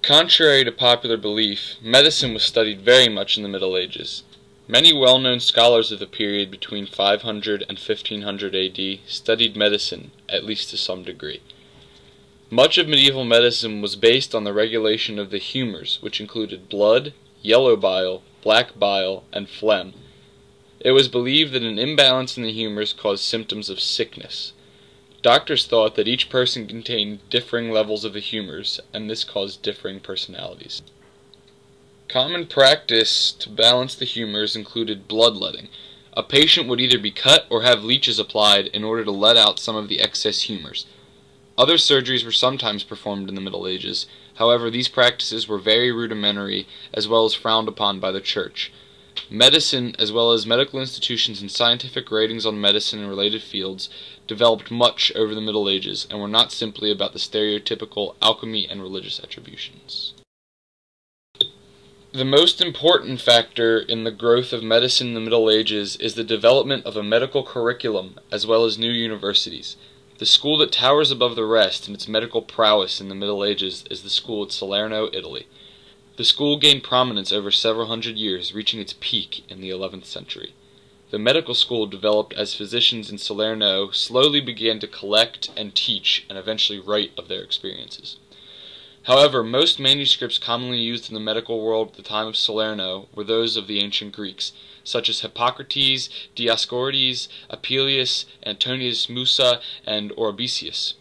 Contrary to popular belief, medicine was studied very much in the Middle Ages. Many well-known scholars of the period between 500 and 1500 AD studied medicine, at least to some degree. Much of medieval medicine was based on the regulation of the humors, which included blood, yellow bile, black bile, and phlegm. It was believed that an imbalance in the humors caused symptoms of sickness. Doctors thought that each person contained differing levels of the humors, and this caused differing personalities. Common practice to balance the humors included bloodletting. A patient would either be cut or have leeches applied in order to let out some of the excess humors. Other surgeries were sometimes performed in the Middle Ages. However, these practices were very rudimentary as well as frowned upon by the Church. Medicine, as well as medical institutions and scientific writings on medicine and related fields, developed much over the Middle Ages and were not simply about the stereotypical alchemy and religious attributions. The most important factor in the growth of medicine in the Middle Ages is the development of a medical curriculum as well as new universities. The school that towers above the rest in its medical prowess in the Middle Ages is the school at Salerno, Italy. The school gained prominence over several hundred years, reaching its peak in the 11th century. The medical school developed as physicians in Salerno slowly began to collect and teach and eventually write of their experiences. However, most manuscripts commonly used in the medical world at the time of Salerno were those of the ancient Greeks, such as Hippocrates, Dioscorides, Apelius, Antonius Musa, and Oribesius.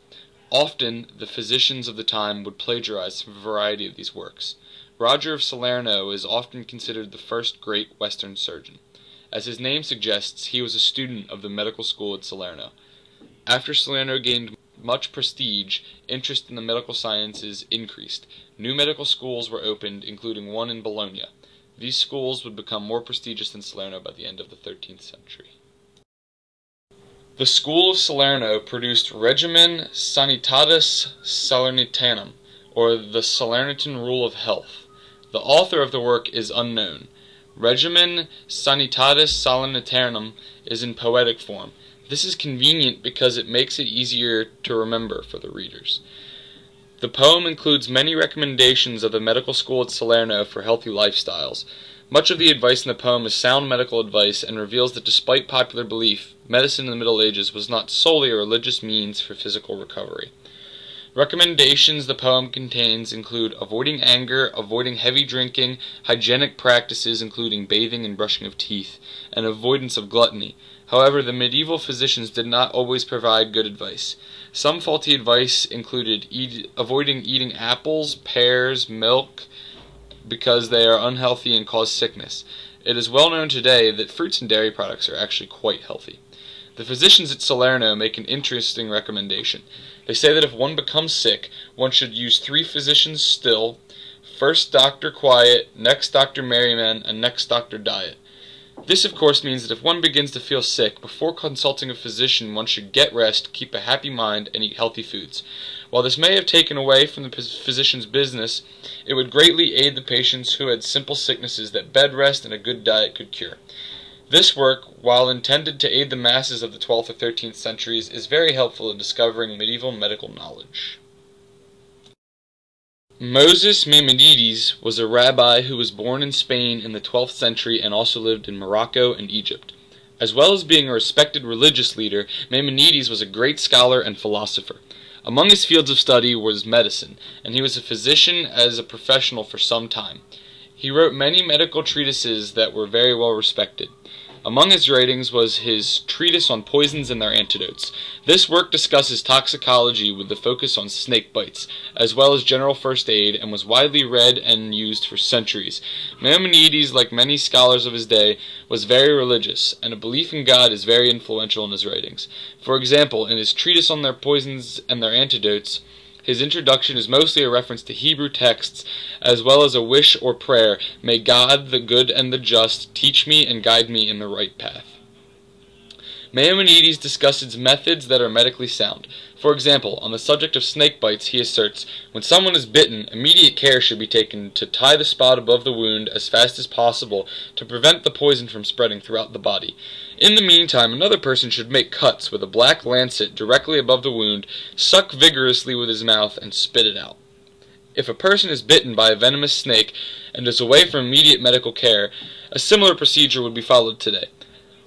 Often, the physicians of the time would plagiarize from a variety of these works. Roger of Salerno is often considered the first great Western surgeon. As his name suggests, he was a student of the medical school at Salerno. After Salerno gained much prestige, interest in the medical sciences increased. New medical schools were opened, including one in Bologna. These schools would become more prestigious than Salerno by the end of the 13th century. The school of Salerno produced Regimen Sanitatis Salernitanum, or the Salernitan Rule of Health. The author of the work is unknown. Regimen Sanitatis Salernitanum is in poetic form. This is convenient because it makes it easier to remember for the readers. The poem includes many recommendations of the medical school at Salerno for healthy lifestyles. Much of the advice in the poem is sound medical advice and reveals that despite popular belief, medicine in the Middle Ages was not solely a religious means for physical recovery. Recommendations the poem contains include avoiding anger, avoiding heavy drinking, hygienic practices including bathing and brushing of teeth, and avoidance of gluttony. However, the medieval physicians did not always provide good advice. Some faulty advice included avoiding eating apples, pears, milk, because they are unhealthy and cause sickness. It is well known today that fruits and dairy products are actually quite healthy. The physicians at Salerno make an interesting recommendation. They say that if one becomes sick, one should use 3 physicians still, first Dr. Quiet, next Dr. Merryman, and next Dr. Diet. This, of course, means that if one begins to feel sick, before consulting a physician, one should get rest, keep a happy mind, and eat healthy foods. While this may have taken away from the physician's business, it would greatly aid the patients who had simple sicknesses that bed rest and a good diet could cure. This work, while intended to aid the masses of the 12th or 13th centuries, is very helpful in discovering medieval medical knowledge. Moses Maimonides was a rabbi who was born in Spain in the 12th century and also lived in Morocco and Egypt. As well as being a respected religious leader, Maimonides was a great scholar and philosopher. Among his fields of study was medicine, and he was a physician as a professional for some time. He wrote many medical treatises that were very well respected. Among his writings was his treatise on poisons and their antidotes. This work discusses toxicology with the focus on snake bites, as well as general first aid, and was widely read and used for centuries. Maimonides, like many scholars of his day, was very religious, and a belief in God is very influential in his writings. For example, in his treatise on their poisons and their antidotes, his introduction is mostly a reference to Hebrew texts, as well as a wish or prayer, "May God, the good and the just, teach me and guide me in the right path." Maimonides discusses methods that are medically sound. For example, on the subject of snake bites, he asserts, when someone is bitten, immediate care should be taken to tie the spot above the wound as fast as possible to prevent the poison from spreading throughout the body. In the meantime, another person should make cuts with a black lancet directly above the wound, suck vigorously with his mouth, and spit it out. If a person is bitten by a venomous snake and is away from immediate medical care, a similar procedure would be followed today.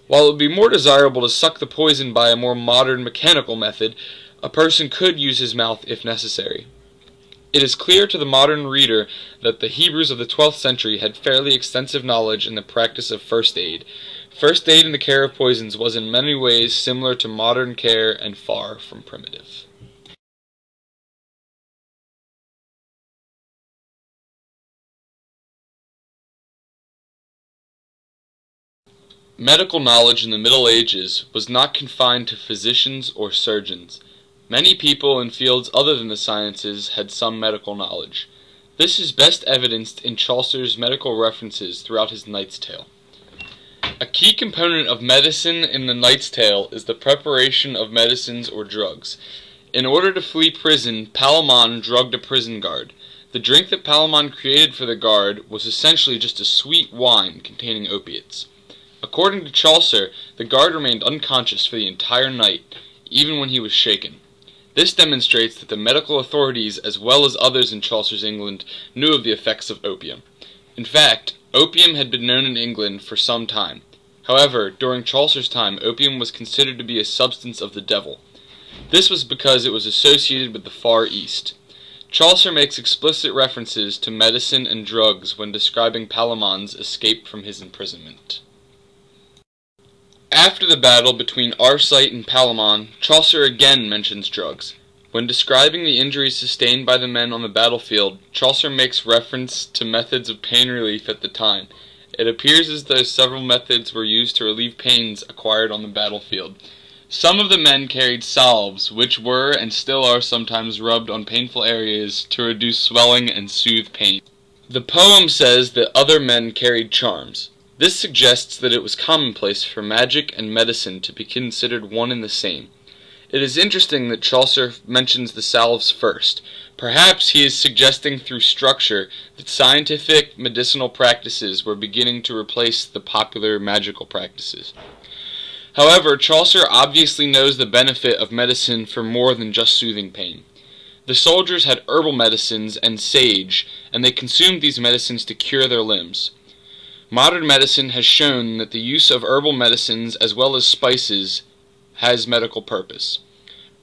While it would be more desirable to suck the poison by a more modern mechanical method, a person could use his mouth if necessary. It is clear to the modern reader that the Hebrews of the 12th century had fairly extensive knowledge in the practice of first aid. First aid in the care of poisons was in many ways similar to modern care and far from primitive. Medical knowledge in the Middle Ages was not confined to physicians or surgeons. Many people in fields other than the sciences had some medical knowledge. This is best evidenced in Chaucer's medical references throughout his Knight's Tale. A key component of medicine in the Knight's Tale is the preparation of medicines or drugs. In order to flee prison, Palamon drugged a prison guard. The drink that Palamon created for the guard was essentially just a sweet wine containing opiates. According to Chaucer, the guard remained unconscious for the entire night, even when he was shaken. This demonstrates that the medical authorities, as well as others in Chaucer's England, knew of the effects of opium. In fact, opium had been known in England for some time. However, during Chaucer's time, opium was considered to be a substance of the devil. This was because it was associated with the Far East. Chaucer makes explicit references to medicine and drugs when describing Palamon's escape from his imprisonment. After the battle between Arcite and Palamon, Chaucer again mentions drugs. When describing the injuries sustained by the men on the battlefield, Chaucer makes reference to methods of pain relief at the time. It appears as though several methods were used to relieve pains acquired on the battlefield. Some of the men carried salves, which were and still are sometimes rubbed on painful areas to reduce swelling and soothe pain. The poem says that other men carried charms. This suggests that it was commonplace for magic and medicine to be considered one and the same. It is interesting that Chaucer mentions the salves first. Perhaps he is suggesting through structure that scientific medicinal practices were beginning to replace the popular magical practices. However, Chaucer obviously knows the benefit of medicine for more than just soothing pain. The soldiers had herbal medicines and sage, and they consumed these medicines to cure their limbs. Modern medicine has shown that the use of herbal medicines as well as spices has medical purpose.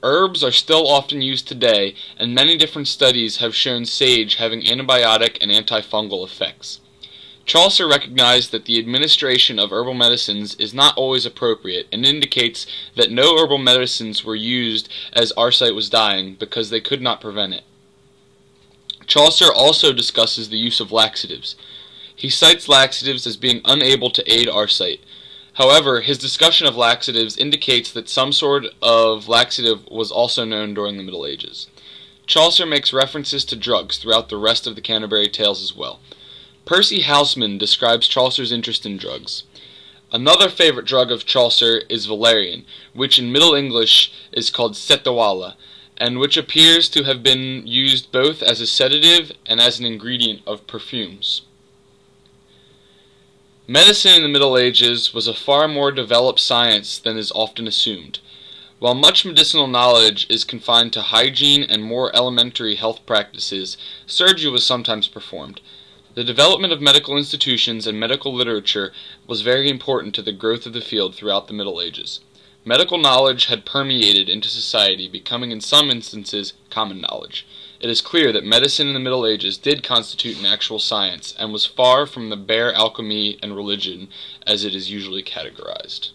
Herbs are still often used today, and many different studies have shown sage having antibiotic and antifungal effects. Chaucer recognized that the administration of herbal medicines is not always appropriate, and indicates that no herbal medicines were used as Arcite was dying because they could not prevent it. Chaucer also discusses the use of laxatives. He cites laxatives as being unable to aid Arcite. However, his discussion of laxatives indicates that some sort of laxative was also known during the Middle Ages. Chaucer makes references to drugs throughout the rest of the Canterbury Tales as well. Percy Houseman describes Chaucer's interest in drugs. Another favorite drug of Chaucer is valerian, which in Middle English is called setewala, and which appears to have been used both as a sedative and as an ingredient of perfumes. Medicine in the Middle Ages was a far more developed science than is often assumed. While much medicinal knowledge is confined to hygiene and more elementary health practices, surgery was sometimes performed. The development of medical institutions and medical literature was very important to the growth of the field throughout the Middle Ages. Medical knowledge had permeated into society, becoming in some instances common knowledge. It is clear that medicine in the Middle Ages did constitute an actual science, and was far from the bare alchemy and religion as it is usually categorized.